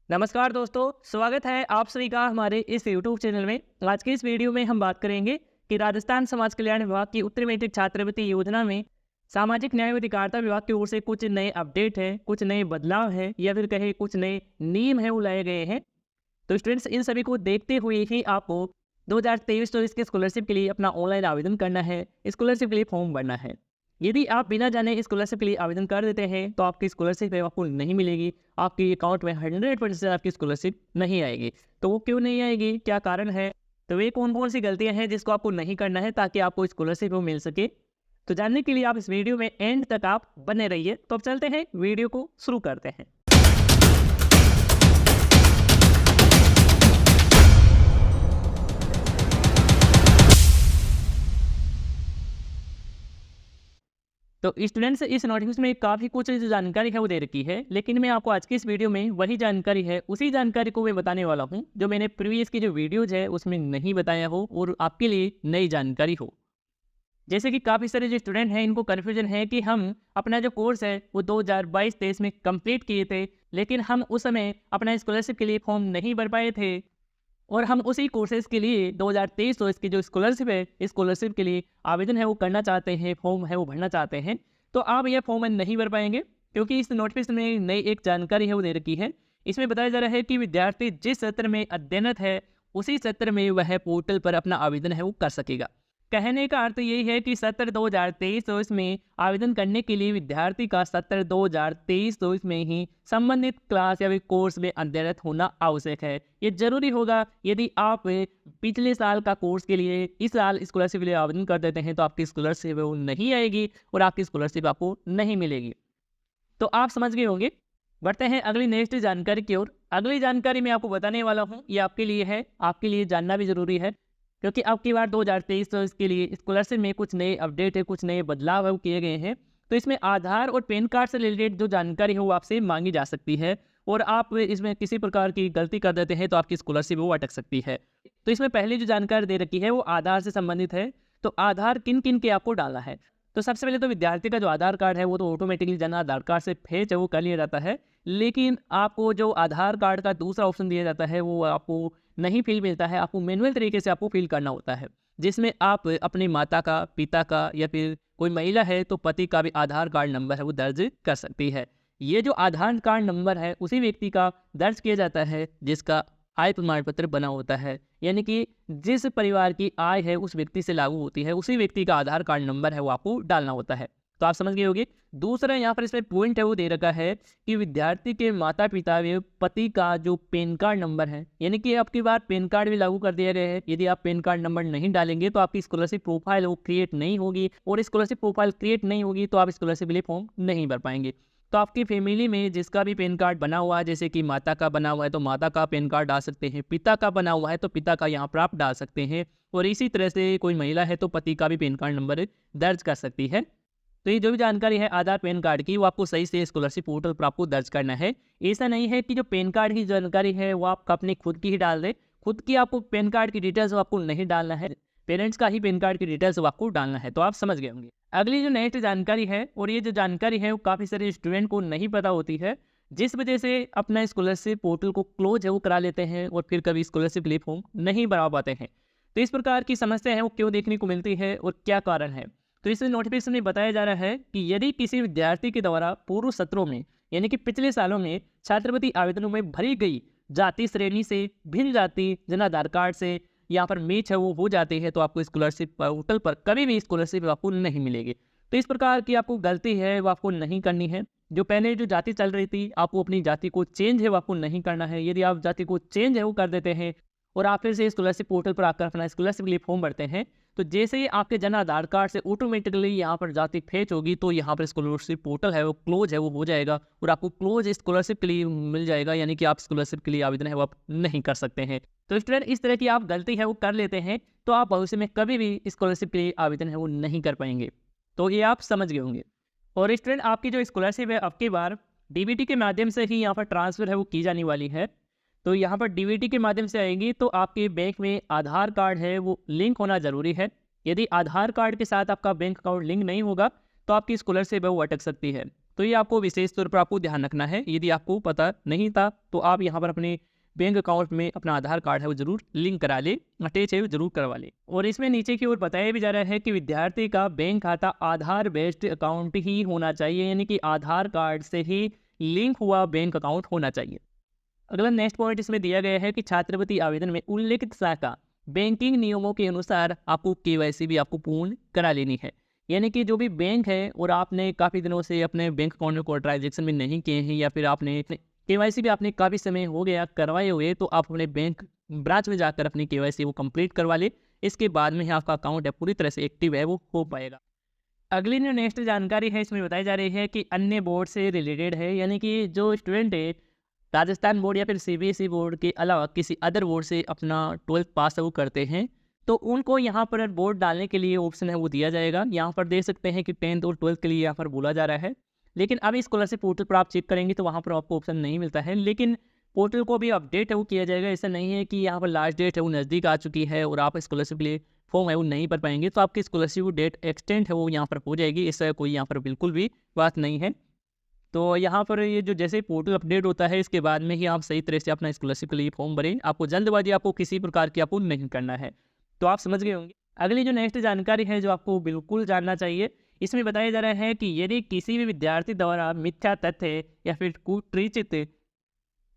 नमस्कार दोस्तों, स्वागत है आप सभी का हमारे इस यूट्यूब चैनल में। आज की इस वीडियो में हम बात करेंगे कि राजस्थान समाज कल्याण विभाग की उत्तर मैट्रिक छात्रवृत्ति योजना में सामाजिक न्याय व अधिकारिता विभाग की ओर से कुछ नए अपडेट है, कुछ नए बदलाव है या फिर कहे कुछ नए नियम है वो लाए गए हैं। तो स्टूडेंट्स, इन सभी को देखते हुए ही आपको 2023-24 के स्कॉलरशिप के लिए अपना ऑनलाइन आवेदन करना है, स्कॉलरशिप के लिए फॉर्म भरना है। यदि आप बिना जाने स्कॉलरशिप के लिए आवेदन कर देते हैं तो आपकी स्कॉलरशिप है आपको नहीं मिलेगी। आपके अकाउंट में 100% आपकी स्कॉलरशिप नहीं आएगी। तो वो क्यों नहीं आएगी, क्या कारण है, तो वे कौन कौन सी गलतियां हैं जिसको आपको नहीं करना है ताकि आपको स्कॉलरशिप मिल सके। तो जानने के लिए आप इस वीडियो में एंड तक आप बने रहिए। तो अब चलते हैं, वीडियो को शुरू करते हैं। तो स्टूडेंट्स, इस नोटिफिकेशन में काफ़ी कुछ जो जानकारी है वो दे रखी है, लेकिन मैं आपको आज की इस वीडियो में वही जानकारी है उसी जानकारी को मैं बताने वाला हूँ जो मैंने प्रीवियस की जो वीडियोज है उसमें नहीं बताया हो और आपके लिए नई जानकारी हो। जैसे कि काफ़ी सारे जो स्टूडेंट हैं इनको कन्फ्यूजन है कि हम अपना जो कोर्स है वो 2022-23 में कंप्लीट किए थे, लेकिन हम उस समय अपना स्कॉलरशिप के लिए फॉर्म नहीं भर पाए थे और हम उसी कोर्सेज़ के लिए 2023 तो इसकी जो स्कॉलरशिप है, इस स्कॉलरशिप के लिए आवेदन है वो करना चाहते हैं, फॉर्म है वो भरना चाहते हैं। तो आप ये फॉर्म नहीं भर पाएँगे क्योंकि इस नोटिफिकेशन में नई एक जानकारी है वो दे रखी है। इसमें बताया जा रहा है कि विद्यार्थी जिस सत्र में अध्ययनरत है, उसी सत्र में वह पोर्टल पर अपना आवेदन है वो कर सकेगा। कहने का अर्थ यही है कि सत्र 2023-24 में आवेदन करने के लिए विद्यार्थी का सत्र 2023-24 में ही संबंधित क्लास या फिर कोर्स में अध्ययनरत होना आवश्यक है। ये जरूरी होगा। यदि आप पिछले साल का कोर्स के लिए इस साल स्कॉलरशिप के लिए आवेदन कर देते हैं तो आपकी स्कॉलरशिप वो नहीं आएगी और आपकी स्कॉलरशिप आपको नहीं मिलेगी। तो आप समझ गए होंगे। बढ़ते हैं अगली नेक्स्ट जानकारी की ओर। अगली जानकारी मैं आपको बताने वाला हूँ, ये आपके लिए है, आपके लिए जानना भी जरूरी है क्योंकि अब की बार 2023 तो इसके लिए स्कॉलरशिप में कुछ नए अपडेट है, कुछ नए बदलाव है वो किए गए हैं। तो इसमें आधार और पैन कार्ड से रिलेटेड जो जानकारी है वो आपसे मांगी जा सकती है और आप इसमें किसी प्रकार की गलती कर देते हैं तो आपकी स्कॉलरशिप वो अटक सकती है। तो इसमें पहली जो जानकारी दे रखी है वो आधार से संबंधित है। तो आधार किन किन के आपको डालना है, तो सबसे पहले तो विद्यार्थी का जो आधार कार्ड है वो तो ऑटोमेटिकली जन आधार कार्ड से फेच है वो कर लिया जाता है, लेकिन आपको जो आधार कार्ड का दूसरा ऑप्शन दिया जाता है वो आपको नहीं फिल मिलता है, आपको मैनुअल तरीके से आपको फिल करना होता है, जिसमें आप अपनी माता का, पिता का या फिर कोई महिला है तो पति का भी आधार कार्ड नंबर है वो दर्ज कर सकती है। ये जो आधार कार्ड नंबर है उसी व्यक्ति का दर्ज किया जाता है जिसका आय प्रमाण पत्र बना होता है, यानी कि जिस परिवार की आय है उस व्यक्ति से लागू होती है, उसी व्यक्ति का आधार कार्ड नंबर है वो आपको डालना होता है। तो आप समझ गए होंगे। दूसरा यहाँ पर इसमें पॉइंट है वो दे रखा है कि विद्यार्थी के माता पिता व पति का जो पैन कार्ड नंबर है, यानी कि आपकी बार पैन कार्ड भी लागू कर दिया गया है। यदि आप पैन कार्ड नंबर नहीं डालेंगे तो आपकी स्कॉलरशिप प्रोफाइल वो क्रिएट नहीं होगी और स्कॉलरशिप प्रोफाइल क्रिएट नहीं होगी तो आप स्कॉलरशिप के लिए फॉर्म नहीं भर पाएंगे। तो आपकी फैमिली में जिसका भी पैन कार्ड बना हुआ है, जैसे कि माता का बना हुआ है तो माता का पैन कार्ड डाल सकते हैं, पिता का बना हुआ है तो पिता का यहाँ पर आप डाल सकते हैं, और इसी तरह से कोई महिला है तो पति का भी पैन कार्ड नंबर दर्ज कर सकती है। तो ये जो भी जानकारी है आधार पैन कार्ड की वो आपको सही से स्कॉलरशिप पोर्टल पर आपको दर्ज करना है। ऐसा नहीं है कि जो पैन कार्ड की जानकारी है वो आप अपनी खुद की ही डाल दें, खुद की आपको पैन कार्ड की डिटेल्स आपको नहीं डालना है, पेरेंट्स का ही पैन कार्ड की डिटेल्स आपको डालना है। तो आप समझ गए होंगे। अगली जो नेक्स्ट जानकारी है, और ये जो जानकारी है वो काफ़ी सारे स्टूडेंट को नहीं पता होती है, जिस वजह से अपना स्कॉलरशिप पोर्टल को क्लोज है वो करा लेते हैं और फिर कभी स्कॉलरशिप लिए फॉर्म नहीं भरा पाते हैं। तो इस प्रकार की समस्या है वो क्यों देखने को मिलती है और क्या कारण है। तो इस नोटिफिकेशन में बताया जा रहा है कि यदि किसी विद्यार्थी के द्वारा पूर्व सत्रों में, यानी कि पिछले सालों में छात्रवृत्ति आवेदनों में भरी गई जाति श्रेणी से भिन्न जाति जन आधार कार्ड से यहाँ पर मैच है वो हो जाती है तो आपको स्कॉलरशिप पोर्टल पर कभी भी स्कॉलरशिप आपको नहीं मिलेगी। तो इस प्रकार की आपको गलती है वो आपको नहीं करनी है। जो पहले जो जाति चल रही थी आपको अपनी जाति को चेंज है वो आपको नहीं करना है। यदि आप जाति को चेंज है वो कर देते हैं और आप फिर से स्कॉलरशिप पोर्टल पर आकर अपना स्कॉलरशिप के लिए फॉर्म भरते हैं तो जैसे ही आपके जन आधार कार्ड से ऑटोमेटिकली यहाँ पर जाति फेच होगी तो यहाँ पर स्कॉलरशिप पोर्टल है वो क्लोज है वो हो जाएगा और आपको क्लोज स्कॉलरशिप के लिए मिल जाएगा, यानी कि आप स्कॉलरशिप के लिए आवेदन है वो आप नहीं कर सकते हैं। तो स्टूडेंट, इस तरह की आप गलती है वो कर लेते हैं तो आप भविष्य में कभी भी स्कॉलरशिप के लिए आवेदन है वो नहीं कर पाएंगे। तो ये आप समझ गए होंगे। और स्टूडेंट, आपकी जो स्कॉलरशिप है अब की बार डीबीटी के माध्यम से ही यहाँ पर ट्रांसफ़र है वो की जाने वाली है। तो यहाँ पर डीबीटी के माध्यम से आएंगी तो आपके बैंक में आधार कार्ड है वो लिंक होना ज़रूरी है। यदि आधार कार्ड के साथ आपका बैंक अकाउंट लिंक नहीं होगा तो आपकी स्कॉलरशिप है वो अटक सकती है। तो ये आपको विशेष तौर पर आपको ध्यान रखना है। यदि आपको पता नहीं था तो आप यहाँ पर अपने बैंक अकाउंट में अपना आधार कार्ड है वो जरूर लिंक करा ले, अटैच है वो जरूर करवा ले। और इसमें नीचे की ओर बताया भी जा रहा है कि विद्यार्थी का बैंक खाता आधार बेस्ड अकाउंट ही होना चाहिए, यानी कि आधार कार्ड से ही लिंक हुआ बैंक अकाउंट होना चाहिए। अगला नेक्स्ट पॉइंट इसमें दिया गया है कि छात्रवृत्ति आवेदन में उल्लेखित शाखा बैंकिंग नियमों के अनुसार आपको केवाईसी भी आपको पूर्ण करा लेनी है। यानी कि जो भी बैंक है और आपने काफ़ी दिनों से अपने बैंक अकाउंट में कोई ट्रांजेक्शन में नहीं किए हैं, या फिर आपने केवाईसी भी आपने काफ़ी समय हो गया करवाए हुए, तो आप अपने बैंक ब्रांच में जाकर अपनी केवाईसी वो कंप्लीट करवा ले। इसके बाद में ही आपका अकाउंट है पूरी तरह से एक्टिव है वो हो पाएगा। अगली जो नेक्स्ट जानकारी है इसमें बताई जा रही है कि अन्य बोर्ड से रिलेटेड है, यानी कि जो स्टूडेंट है राजस्थान बोर्ड या फिर सीबीएसई बोर्ड के अलावा किसी अदर बोर्ड से अपना 12th पास आउट करते हैं, तो उनको यहाँ पर बोर्ड डालने के लिए ऑप्शन है वो दिया जाएगा। यहाँ पर देख सकते हैं कि 10th और 12th के लिए यहाँ पर बोला जा रहा है। लेकिन अभी स्कॉलरशिप पोर्टल पर आप चेक करेंगे तो वहाँ पर आपको ऑप्शन नहीं मिलता है, लेकिन पोर्टल को भी अपडेट है वो किया जाएगा। ऐसा नहीं है कि यहाँ पर लास्ट डेट है वो नज़दीक आ चुकी है और आप स्कॉलरशिप के लिए फॉर्म है वो नहीं भर पाएंगे, तो आपकी स्कॉलरशिप डेट एक्सटेंड है वो यहाँ पर हो जाएगी। इससे कोई यहाँ पर बिल्कुल भी बात नहीं है। तो यहाँ पर ये जो जैसे पोर्टल अपडेट होता है इसके बाद में ही आप सही तरह से अपना स्कॉलरशिप के लिए फॉर्म भरें। आपको जल्दबाजी आपको किसी प्रकार की आपको नहीं करना है। तो आप समझ गए होंगे। अगली जो नेक्स्ट जानकारी है जो आपको बिल्कुल जानना चाहिए, इसमें बताया जा रहा है कि यदि किसी भी विद्यार्थी द्वारा मिथ्या तथ्य या फिर कुटरीचित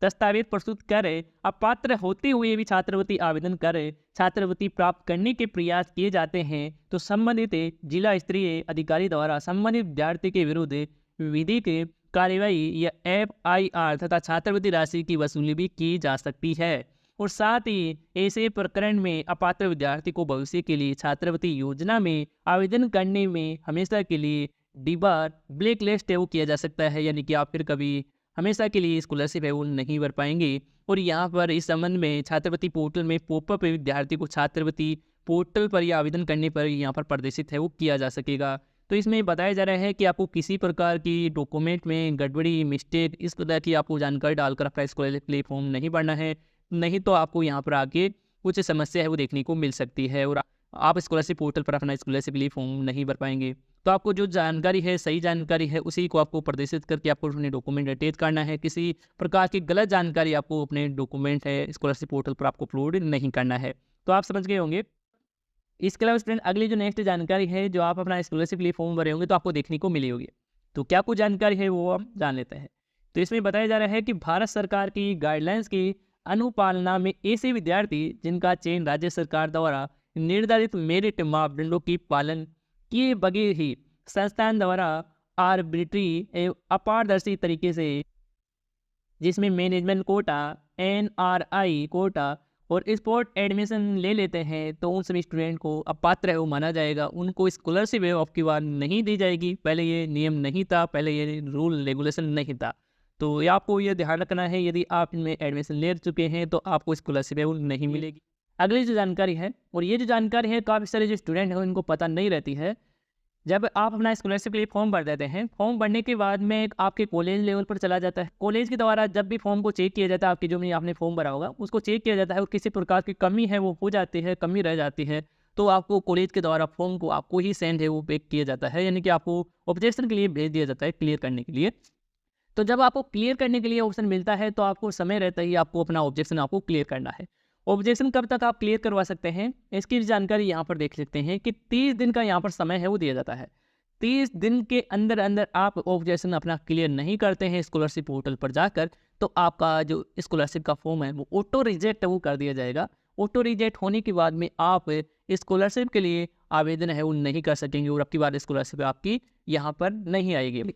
दस्तावेज प्रस्तुत करे, अपात्र होते हुए भी छात्रवृत्ति आवेदन करे, छात्रवृत्ति प्राप्त करने के प्रयास किए जाते हैं, तो संबंधित जिला स्तरीय अधिकारी द्वारा संबंधित विद्यार्थी के विरुद्ध विधिक कार्रवाई या FIR तथा छात्रवृत्ति राशि की वसूली भी की जा सकती है। और साथ ही ऐसे प्रकरण में अपात्र विद्यार्थी को भविष्य के लिए छात्रवृत्ति योजना में आवेदन करने में हमेशा के लिए डिबार ब्लैक लिस्ट है वो किया जा सकता है, यानी कि आप फिर कभी हमेशा के लिए स्कॉलरशिप है वो नहीं भर पाएंगे। और यहाँ पर इस संबंध में छात्रवृत्ति पोर्टल में पॉपअप विद्यार्थी को छात्रवृत्ति पोर्टल पर या आवेदन करने पर यहाँ पर प्रदर्शित है वो किया जा सकेगा। तो इसमें बताया जा रहा है कि आपको किसी प्रकार की डॉक्यूमेंट में गड़बड़ी मिस्टेक इस तरह की आपको जानकारी डालकर अपना स्कॉलरशिप के लिए फॉर्म नहीं भरना है, नहीं तो आपको यहाँ पर आगे कुछ समस्या है वो देखने को मिल सकती है और आप स्कॉलरशिप पोर्टल पर अपना स्कॉलरशिप के लिए फॉर्म नहीं भर पाएंगे। तो आपको जो जानकारी है सही जानकारी है उसी को आपको प्रदर्शित करके आपको अपने डॉक्यूमेंट अटैच करना है। किसी प्रकार की गलत जानकारी आपको अपने डॉक्यूमेंट है स्कॉलरशिप पोर्टल पर आपको अपलोड नहीं करना है। तो आप समझ गए होंगे। इसके अलावा स्टूडेंट अगली जो नेक्स्ट जानकारी है जो आप अपना स्कॉलरशिप के लिए फॉर्म भरे होंगे तो आपको देखने को मिली होगी। तो क्या कुछ जानकारी है वो हम जान लेते हैं। तो इसमें बताया जा रहा है कि भारत सरकार की गाइडलाइंस की अनुपालना में ऐसे विद्यार्थी जिनका चयन राज्य सरकार द्वारा निर्धारित मेरिट मापदंडों की पालन किए बगैर ही संस्थान द्वारा आर्बिट्री एवं अपारदर्शी तरीके से, जिसमें मैनेजमेंट कोटा, NRI कोटा और स्पोर्ट एडमिशन ले लेते हैं, तो उन सभी स्टूडेंट को अपात्र है वो माना जाएगा। उनको स्कॉलरशिप है आपकी बार नहीं दी जाएगी। पहले ये नियम नहीं था, पहले ये रूल रेगुलेशन नहीं था। तो ये आपको ये ध्यान रखना है, यदि आप इनमें एडमिशन ले चुके हैं तो आपको स्कॉलरशिप है वो नहीं मिलेगी। अगली जो जानकारी है, और ये जो जानकारी है काफ़ी सारे जो स्टूडेंट हैं उनको पता नहीं रहती है। जब आप अपना स्कॉलरशिप के लिए फॉर्म भर देते हैं, फॉर्म भरने के बाद में आपके कॉलेज लेवल पर चला जाता है। कॉलेज के द्वारा जब भी फॉर्म को चेक किया जाता है, आपकी जो भी आपने फॉर्म भरा होगा उसको चेक किया जाता है और किसी प्रकार की कमी है वो हो जाती है, कमी रह जाती है, तो आपको कॉलेज के द्वारा फॉर्म को आपको ही सेंड है वो बैक किया जाता है, यानी कि आपको ऑब्जेक्शन के लिए भेज दिया जाता है क्लियर करने के लिए। तो जब आपको क्लियर करने के लिए ऑप्शन मिलता है तो आपको समय रहता ही आपको अपना ऑब्जेक्शन आपको क्लियर करना है। ऑब्जेक्शन कब तक आप क्लियर करवा सकते हैं इसकी जानकारी यहाँ पर देख सकते हैं कि 30 दिन का यहाँ पर समय है वो दिया जाता है। 30 दिन के अंदर अंदर आप ऑब्जेक्शन अपना क्लियर नहीं करते हैं स्कॉलरशिप पोर्टल पर जाकर, तो आपका जो स्कॉलरशिप का फॉर्म है वो ऑटो रिजेक्ट वो कर दिया जाएगा। ऑटो रिजेक्ट होने के बाद में आप स्कॉलरशिप के लिए आवेदन है वो नहीं कर सकेंगे और आपकी बार स्कॉलरशिप आपकी यहाँ पर नहीं आएगी।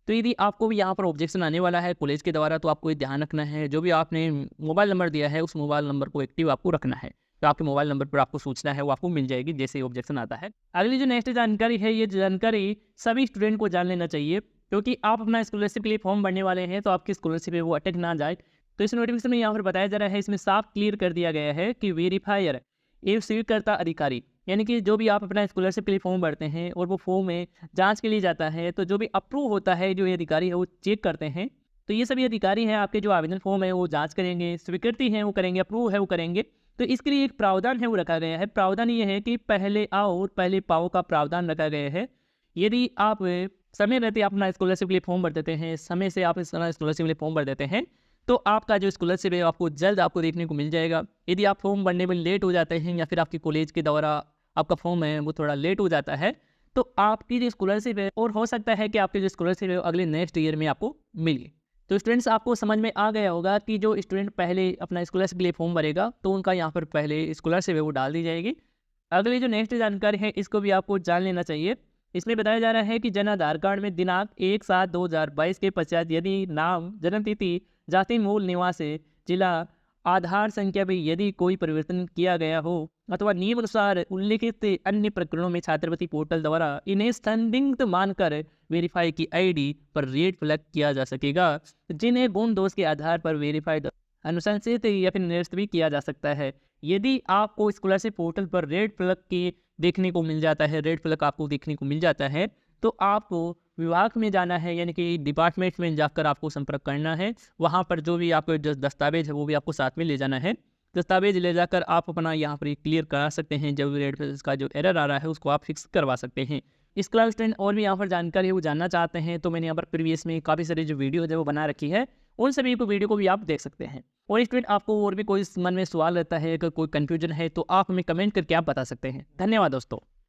तो यदि आपको भी यहाँ पर ऑब्जेक्शन आने वाला है कॉलेज के द्वारा, तो आपको ये ध्यान रखना है, जो भी आपने मोबाइल नंबर दिया है उस मोबाइल नंबर को एक्टिव आपको रखना है। तो आपके मोबाइल नंबर पर आपको सूचना है वो आपको मिल जाएगी जैसे ही ऑब्जेक्शन आता है। अगली जो नेक्स्ट जानकारी है, ये जानकारी सभी स्टूडेंट को जान लेना चाहिए, क्योंकि आप अपना स्कॉलरशिप के लिए फॉर्म भरने वाले हैं तो आपकी स्कॉलरशिप है वो अटक ना जाए। तो इस नोटिफिकेशन में यहाँ पर बताया जा रहा है, इसमें साफ क्लियर कर दिया गया है कि वेरीफायर एवं स्वीकृता अधिकारी, यानी कि जो भी आप अपना स्कॉलरशिप के लिए फॉर्म भरते हैं और वो फॉर्म में जांच के लिए जाता है, तो जो भी अप्रूव होता है जो ये अधिकारी है वो चेक करते हैं। तो ये सभी अधिकारी हैं आपके जो आवेदन फॉर्म है वो जांच करेंगे, स्वीकृति है वो करेंगे, अप्रूव है वो करेंगे। तो इसके लिए एक प्रावधान है वो रखा गया है। प्रावधान ये है कि पहले आओ और पहले पाओ का प्रावधान रखा गया है। यदि आप समय रहते आप अपना स्कॉलरशिप के लिए फॉर्म भर देते हैं, समय से आप इस तरह स्कॉलरशिप के लिए फॉर्म भर देते हैं, तो आपका जो स्कॉलरशिप है आपको जल्द आपको देखने को मिल जाएगा। यदि आप फॉर्म भरने में लेट हो जाते हैं या फिर आपके कॉलेज के द्वारा आपका फॉर्म है वो थोड़ा लेट हो जाता है, तो आपकी जो स्कॉलरशिप है और हो सकता है कि आपकी जो स्कॉलरशिप है अगले नेक्स्ट ईयर में आपको मिले। तो स्टूडेंट्स आपको समझ में आ गया होगा कि जो स्टूडेंट पहले अपना स्कॉलरशिप के लिए फॉर्म भरेगा तो उनका यहाँ पर पहले स्कॉलरशिप है वो डाल दी जाएगी। अगली जो नेक्स्ट जानकारी है इसको भी आपको जान लेना चाहिए। इसमें बताया जा रहा है कि जन आधार कार्ड में दिनांक 1/7/2022 के पश्चात यदि नाम, जन्म तिथि, जाति, मूल निवासी, जिला, आधार संख्या में यदि कोई परिवर्तन किया गया हो अथवा नियमानुसार उल्लिखित अन्य प्रकरणों में छात्रवृत्ति पोर्टल द्वारा इन्हें संदिग्ध मानकर वेरीफाई की आईडी पर रेड फ्लैग किया जा सकेगा, जिन्हें गुण दोष के आधार पर वेरीफाइड अनुशंसित या फिर निरस्त भी किया जा सकता है। यदि आपको स्कॉलरशिप पोर्टल पर रेड फ्लैग की देखने को मिल जाता है, रेड फ्लैग आपको देखने को मिल जाता है, तो आपको विभाग में जाना है, यानी कि डिपार्टमेंट में जाकर आपको संपर्क करना है। वहाँ पर जो भी आपको दस्तावेज है वो भी आपको साथ में ले जाना है। दस्तावेज ले जाकर आप अपना यहाँ पर क्लियर करा सकते हैं, जब रेड फ्लैग का जो एरर आ रहा है उसको आप फिक्स करवा सकते हैं। इस क्लास स्टूडेंट और भी यहाँ पर जानकारी है वो जानना चाहते हैं तो मैंने यहाँ पर प्रीवियस में काफ़ी सारी जो वीडियो है वो बना रखी है, उन सभी को वीडियो को भी आप देख सकते हैं। और स्टूडेंट आपको और भी कोई मन में सवाल रहता है, अगर कोई कन्फ्यूजन है तो आप हमें कमेंट करके आप बता सकते हैं। धन्यवाद दोस्तों।